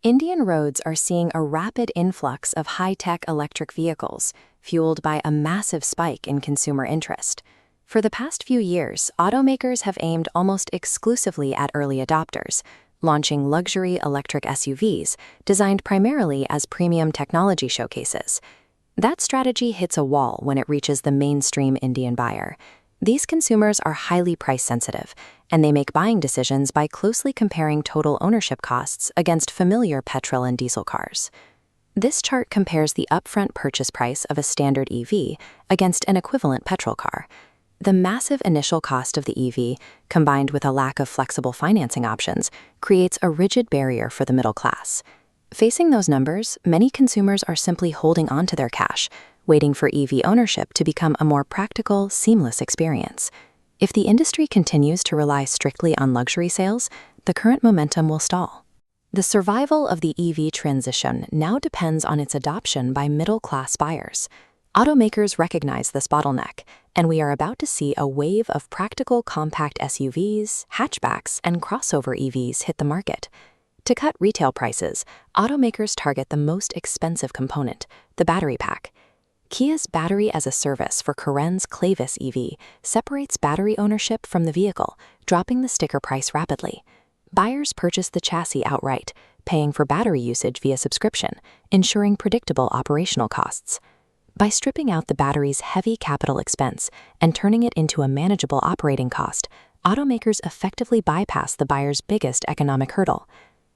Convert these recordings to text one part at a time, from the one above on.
Indian roads are seeing a rapid influx of high-tech electric vehicles, fueled by a massive spike in consumer interest. For the past few years, automakers have aimed almost exclusively at early adopters, launching luxury electric SUVs designed primarily as premium technology showcases. That strategy hits a wall when it reaches the mainstream Indian buyer. These consumers are highly price-sensitive, and they make buying decisions by closely comparing total ownership costs against familiar petrol and diesel cars. This chart compares the upfront purchase price of a standard EV against an equivalent petrol car. The massive initial cost of the EV, combined with a lack of flexible financing options, creates a rigid barrier for the middle class. Facing those numbers, many consumers are simply holding on to their cash, waiting for EV ownership to become a more practical, seamless experience. If the industry continues to rely strictly on luxury sales, the current momentum will stall. The survival of the EV transition now depends on its adoption by middle-class buyers. Automakers recognize this bottleneck, and we are about to see a wave of practical compact SUVs, hatchbacks, and crossover EVs hit the market. To cut retail prices, automakers target the most expensive component, the battery pack. Kia's battery-as-a-service for Carens Clavis EV separates battery ownership from the vehicle, dropping the sticker price rapidly. Buyers purchase the chassis outright, paying for battery usage via subscription, ensuring predictable operational costs. By stripping out the battery's heavy capital expense and turning it into a manageable operating cost, automakers effectively bypass the buyer's biggest economic hurdle.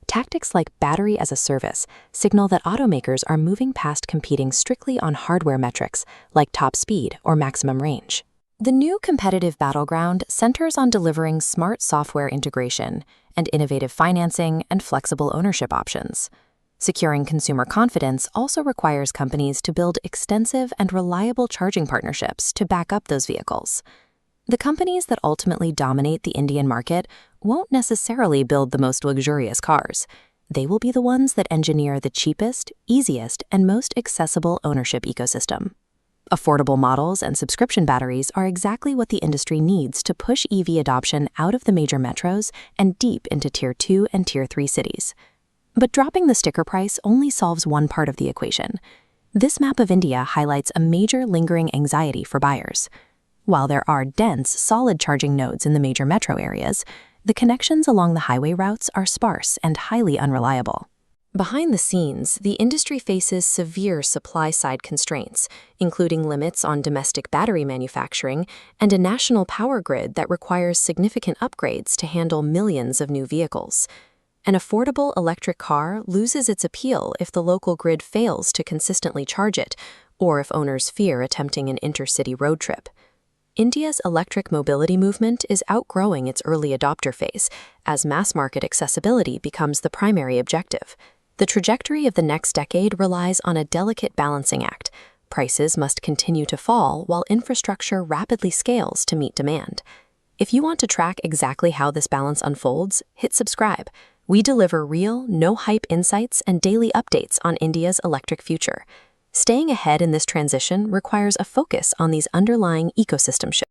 Tactics like battery-as-a-service signal that automakers are moving past competing strictly on hardware metrics like top speed or maximum range. The new competitive battleground centers on delivering smart software integration and innovative financing and flexible ownership options. Securing consumer confidence also requires companies to build extensive and reliable charging partnerships to back up those vehicles. The companies that ultimately dominate the Indian market won't necessarily build the most luxurious cars. They will be the ones that engineer the cheapest, easiest, and most accessible ownership ecosystem. Affordable models and subscription batteries are exactly what the industry needs to push EV adoption out of the major metros and deep into Tier 2 and Tier 3 cities. But dropping the sticker price only solves one part of the equation. This map of India highlights a major lingering anxiety for buyers. While there are dense, solid charging nodes in the major metro areas, the connections along the highway routes are sparse and highly unreliable. Behind the scenes, the industry faces severe supply-side constraints, including limits on domestic battery manufacturing and a national power grid that requires significant upgrades to handle millions of new vehicles. An affordable electric car loses its appeal if the local grid fails to consistently charge it, or if owners fear attempting an intercity road trip. India's electric mobility movement is outgrowing its early adopter phase as mass-market accessibility becomes the primary objective. The trajectory of the next decade relies on a delicate balancing act. Prices must continue to fall while infrastructure rapidly scales to meet demand. If you want to track exactly how this balance unfolds, hit subscribe. We deliver real, no-hype insights and daily updates on India's electric future. Staying ahead in this transition requires a focus on these underlying ecosystem shifts.